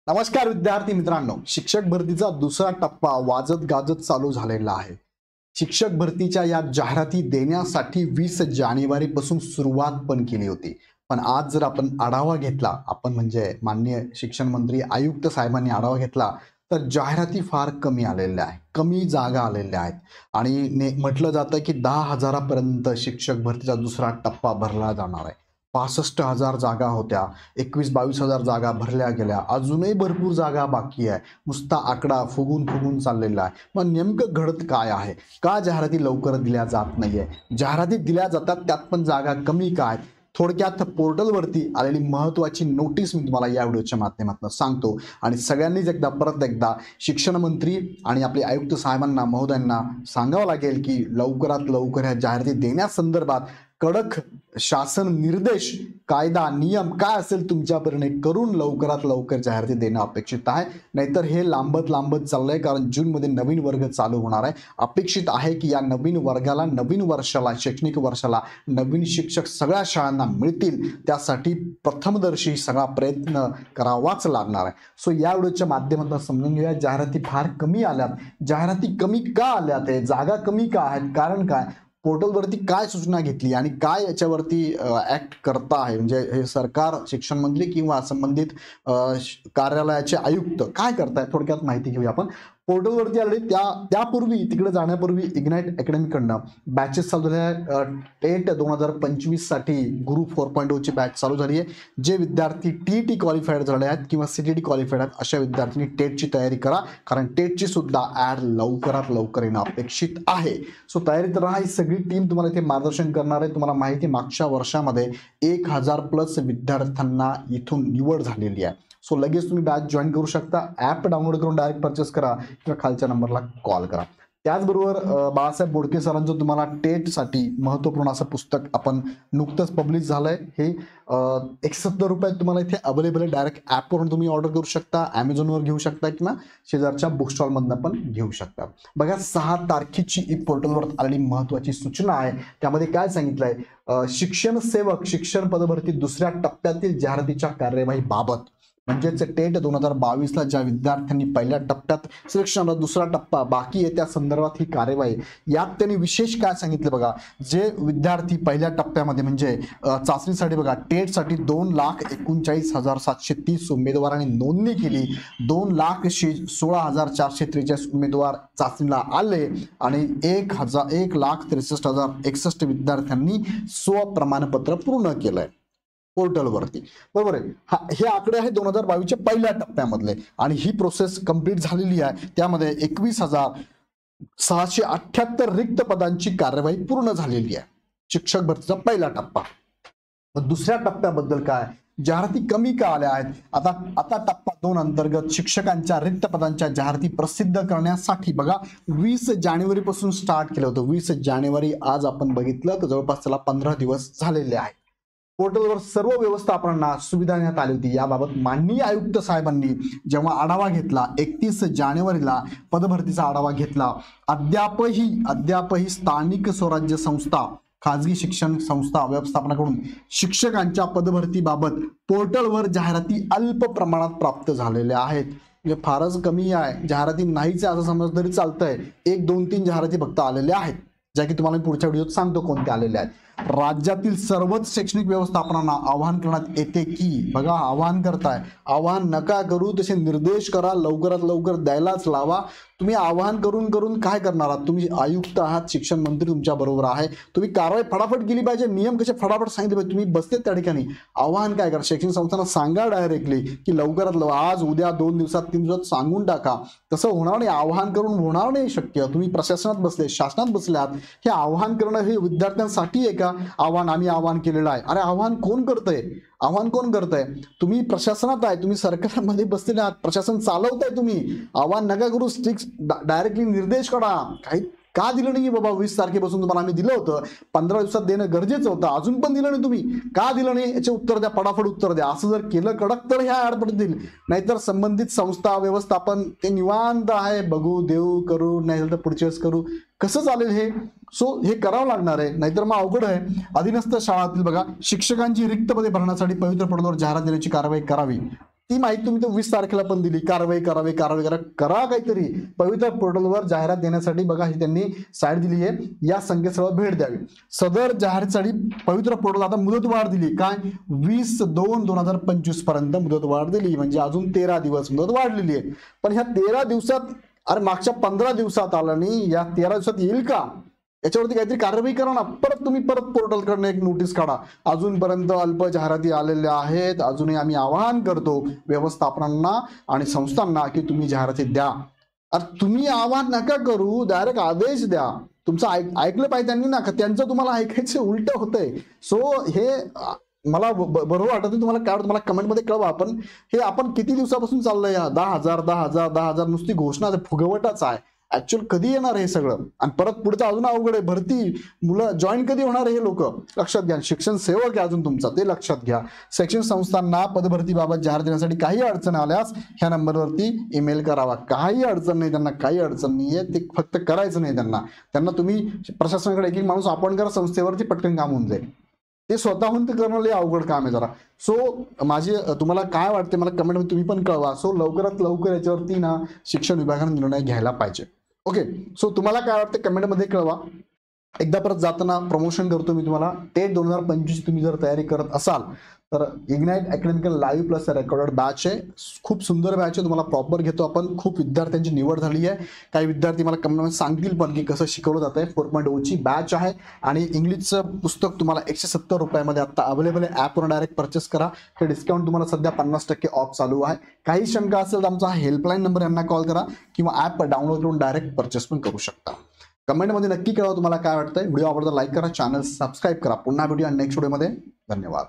नमस्कार विद्यार्थी मित्रांनो, शिक्षक भरतीचा दुसरा टप्पा वाजत गाजत चालू झालेला आहे। शिक्षक भरतीच्या या जाहिराती देण्यासाठी 20 जानेवारी पासून सुरुवात पण केली होती। पण आज जर आपण आढावा घेतला, आपण म्हणजे माननीय शिक्षण मंत्री आयुक्त साहेबांनी आढावा घेतला, तर जाहिराती फार कमी आलेल्या आहेत, कमी जागा आलेल्या आहेत आणि म्हटलं जातं की 10,000 पर्यंत शिक्षक भरतीचा दुसरा टप्पा भरला जाणार आहे। 65,000 जागा होत्या, 21-22,000 जागा भरल्या गेल्या, अजूनही भरपूर जागा बाकी आहे। नुसता आकडा फुगून फुगून चाललेला आहे। मग नेमकं घडत काय आहे? का जाहिराती लवकर दिल्या जात नाहीये? जाहिराती दिल्या जातात त्यात पण जागा कमी का आहेत? थोडक्यात पोर्टलवरती आलेली महत्त्वाची नोटीस मी तुम्हाला या व्हिडिओच्या माध्यमातून सांगतो आणि सगळ्यांनीच परत एकदा शिक्षण मंत्री आणि आपले आयुक्त साहेबांना महोदयांना सांगावं लागेल की लवकरात लवकर ह्या जाहिराती देण्यासंदर्भात कडक शासन निर्देश, कायदा, नियम काय असेल तुमच्यापर्यंत करून लवकरात लवकर जाहिराती देणं अपेक्षित आहे। नाहीतर हे लांबत लांबत चाललंय, कारण जूनमध्ये नवीन वर्ग चालू होणार आहे। अपेक्षित आहे की या नवीन वर्गाला, नवीन वर्षाला, शैक्षणिक वर्षाला नवीन शिक्षक सगळ्या शाळांना मिळतील, त्यासाठी प्रथमदर्शी सगळा प्रयत्न करावाच लागणार आहे। सो या व्हिडिओच्या माध्यमातून समजून घेऊया, जाहिराती फार कमी आल्यात। जाहिराती कमी का आल्यात? जागा कमी का आहेत? कारण काय? पोर्टलवरती काय सूचना घेतली आणि काय याच्यावरती ऍक्ट करता आहे, म्हणजे हे सरकार, शिक्षण मंत्री किंवा संबंधित कार्यालयाचे आयुक्त काय करतायत, थोडक्यात माहिती घेऊया आपण। पोर्टलवरती आले त्यापूर्वी, तिकडे जाण्यापूर्वी इग्नाइट अकॅडमीकडनं बॅचेस चालू झाल्या आहेत। टेट 2025 साठी गुरु 4.0 ची बॅच चालू झाली आहे। जे विद्यार्थी टीईटी क्वालिफाईड झाले आहेत किंवा सीटीटी क्वालिफाईड आहेत अशा विद्यार्थ्यांनी टेटची तयारी करा, कारण टेटची सुद्धा ऍड लवकरात लवकर येणं अपेक्षित आहे। सो तयारीत राहा, ही सगळी टीम तुम्हाला इथे मार्गदर्शन करणार आहे। तुम्हाला माहिती आहे मागच्या वर्षामध्ये 1000+ विद्यार्थ्यांना इथून निवड झालेली आहे। सो लगेच तुम्ही बॅच जॉईन करू शकता। ऍप डाउनलोड करून डायरेक्ट परचेस करा किंवा खालच्या नंबरला कॉल करा। त्याचबरोबर बाळासाहेब बोडके सरांचं तुम्हाला टेटसाठी महत्त्वपूर्ण असं पुस्तक आपण नुकतंच पब्लिश झालंय। हे 71 रुपयात तुम्हाला इथे अवेलेबल आहे। डायरेक्ट ॲपवरून तुम्ही ऑर्डर करू शकता, ॲमेझॉनवर घेऊ शकता किंवा शेजारच्या बुक स्टॉलमधनं पण घेऊ शकता। बघा, 6 तारखेची ई पोर्टलवर आलेली महत्त्वाची सूचना आहे। त्यामध्ये काय सांगितलंय? शिक्षण सेवक शिक्षण पदभरती दुसऱ्या टप्प्यातील जाहिरातीच्या कार्यवाहीबाबत, म्हणजेच टेट 2022ला ज्या विद्यार्थ्यांनी पहिल्या टप्प्यात सिलेक्शनला दुसरा टप्पा बाकी आहे त्या संदर्भात ही कार्यवाही। यात त्यांनी विशेष काय सांगितलं बघा, जे विद्यार्थी पहिल्या टप्प्यामध्ये म्हणजे चाचणीसाठी बघा, टेटसाठी 2,39,730 उमेदवारांनी नोंदणी केली, 2,16,443 उमेदवार चाचणीला आले आणि 1,63,061 विद्यार्थ्यांनी स्वप्रमाणपत्र पूर्ण केलंय पोर्टलवरती, बरोबर आहे। हे आकडे आहेत 2022च्या पहिल्या टप्प्यामधले आणि ही प्रोसेस कंप्लीट झालेली आहे। त्यामध्ये 21,678 रिक्त पदांची कार्यवाही पूर्ण झालेली आहे, शिक्षक भरतीचा पहिला टप्पा। दुसऱ्या टप्प्याबद्दल काय? जाहिराती कमी का आल्या आहेत? आता टप्पा 2 अंतर्गत शिक्षकांच्या रिक्त पदांच्या जाहिराती प्रसिद्ध करण्यासाठी बघा 20 जानेवारी पासून स्टार्ट केलं होतं। 20 जानेवारी आज आपण बघितलं तर जवळपास त्याला 15 दिवस झालेले आहेत। पोर्टलवर सर्व व्यवस्थापनांना सुविधा देण्यात आली होती। याबाबत माननीय आयुक्त साहेबांनी जेव्हा आढावा घेतला, 31 जानेवारीला पदभरतीचा आढावा घेतला, अद्यापही स्थानिक स्वराज्य संस्था, खाजगी शिक्षण संस्था व्यवस्थापनाकडून शिक्षकांच्या पदभरतीबाबत पोर्टलवर जाहिराती अल्प प्रमाणात प्राप्त झालेल्या आहेत। म्हणजे फारच कमी आहे, जाहिराती नाहीच असं समज तरी चालतंय। 1, 2, 3 जाहिराती फक्त आलेल्या आहेत, ज्या की तुम्हाला पुढच्या व्हिडिओत सांगतो कोणत्या आलेल्या आहेत। राज्यातील सर्वच शैक्षणिक व्यवस्थापनांना आवाहन करण्यात येते की, बघा आवाहन करताय, आवाहन नका करू, तसे निर्देश करा, लवकरात लवकर द्यायलाच लावा। तुम्ही आवाहन करून करून काय करणार आहात? तुम्ही आयुक्त आहात, शिक्षण मंत्री तुमच्या बरोबर आहे, तुम्ही कारवाई फटाफट केली पाहिजे, नियम कसे फटाफट सांगितले पाहिजे। तुम्ही बसते त्या ठिकाणी आवाहन काय करा, शैक्षणिक संस्थांना सांगा डायरेक्टली की लवकरात लवकर आज, उद्या, 2 दिवसात, 3 दिवसात सांगून टाका। तसं होणार नाही, आवाहन करून होणार नाही शक्य। तुम्ही प्रशासनात बसले, शासनात बसल्यात, हे आवाहन करणं हे विद्यार्थ्यांसाठी आहे का? आम्ही आवाहन केलेलं आहे। अरे आवाहन कोण करतंय? आव्हान कोण करताय? तुम्ही प्रशासनात आहे, तुम्ही सरकारमध्ये बसलेले आहात, प्रशासन चालवताय तुम्ही। आव्हान नका करू, स्ट्रिक्ट डायरेक्टली निर्देश करा। काही का दिलं नाही बाबा? 20 तारखेपासून तुम्हाला आम्ही दिलं होतं, 15 दिवसात देणं गरजेचं होतं, अजून पण दिलं नाही तुम्ही, का दिलं नाही? याचे उत्तर द्या, फटाफट उत्तर द्या। असं जर केलं कडक तर ह्या ऍड पडतील, नाहीतर संबंधित संस्था व्यवस्थापन ते निवांत आहे, बघू देऊ करू, नाही तर पुढच्या वेळेस करू, कसं चालेल हे? सो हे करावं लागणार आहे, नाहीतर मग अवघड आहे। अधीनस्थ शाळातील बघा, शिक्षकांची रिक्त पदे भरण्यासाठी पवित्र पोर्टलवर जाहिरात देण्याची कारवाई करावी। ती माहिती तुम्ही 20 तारखेला पण दिली, कारवाई करा काहीतरी. पवित्र पोर्टलवर जाहिरात देण्यासाठी बघा ही त्यांनी साईट दिली आहे, या संकेतस्थळावर भेट द्यावी. सदर जाहिरातीसाठी पवित्र पोर्टल आता मुदतवाढ दिली, काय 20/2/2025 पर्यंत मुदतवाढ दिली, म्हणजे अजून 13 दिवस मुदत वाढलेली आहे. पण ह्या 13 दिवसात, अरे मागच्या 15 दिवसात आला नाही, या 13 दिवसात येईल का? याच्यावरती काहीतरी कारवाई करा ना. तुम्ही परत पोर्टलकडनं एक नोटीस काढा, अजूनपर्यंत अल्प जाहिराती आलेल्या आहेत, अजूनही आम्ही आवाहन करतो व्यवस्थापनांना आणि संस्थांना की तुम्ही जाहिराती द्या. अरे तुम्ही आवाहन नका करू, डायरेक्ट आदेश द्या. तुमचं ऐकलं पाहिजे त्यांनी ना, त्यांचं तुम्हाला ऐकायचं उलट होतंय. सो हे मला बरोबर वाटत नाही. तुम्हाला काय वाटतं मला कमेंटमध्ये कळवा. आपण किती दिवसापासून चाललंय, 10,000 नुसती घोषणा, फुगवटाच आहे. ऍक्च्युअल कधी येणार हे सगळं? आणि परत पुढचं अजून अवघड आहे. भरती, मुलं जॉईन कधी होणार हे लोक लक्षात घ्या. शिक्षण सेवक आहे अजून तुमचा, ते लक्षात घ्या. शैक्षणिक संस्थांना पदभरतीबाबत जाहीर देण्यासाठी काही अडचण आल्यास ह्या नंबरवरती ईमेल करावा. काही अडचण नाही त्यांना, काही अडचण नाहीये. ते फक्त करायचं नाही त्यांना तुम्ही प्रशासनाकडे एक माणूस आपण करा, संस्थेवरती पटकन काम होऊन जाईल. ते स्वतःहून ते करणं लय अवघड काम आहे जरा. सो माझी तुम्हाला काय वाटते मला कमेंटमध्ये तुम्ही पण कळवा. सो लवकरात लवकर याच्यावरती ना शिक्षण विभागाने निर्णय घ्यायला पाहिजे. ओके, सो तुम्हाला काय वाटतं कमेंटमध्ये कळवा. एकदा परत जाताना प्रमोशन करतो मी तुम्हाला. टेट 2025 तुम्ही जर तयारी करत असाल तर Ignite academical live plus recorded batch आहे. खूप सुंदर बॅच आहे, तुम्हाला प्रॉपर घेतो आपण. खूप विद्यार्थ्यांची निवड झाली आहे. काही विद्यार्थी मला कमेंटमध्ये सांगतील पण की कसं शिकवलं जात आहे. 4.0ची बॅच आहे आणि इंग्लिशचं पुस्तक तुम्हाला 170 रुपयामध्ये आता अवेलेबल आहे. ॲपवर डायरेक्ट परचेस करा. हे डिस्काउंट तुम्हाला सध्या 50% ऑफ चालू आहे. काही शंका असेल तर आमचा हेल्पलाईन नंबर यांना कॉल करा किंवा ॲप डाउनलोड करून डायरेक्ट परचेस पण करू शकता. कमेंटमध्ये नक्की कळवा तुम्हाला काय वाटतंय. व्हिडिओ आवडता लाईक करा, चॅनल सबस्क्राईब करा. पुन्हा भेटूया नेक्स्ट व्हिडिओमध्ये. धन्यवाद.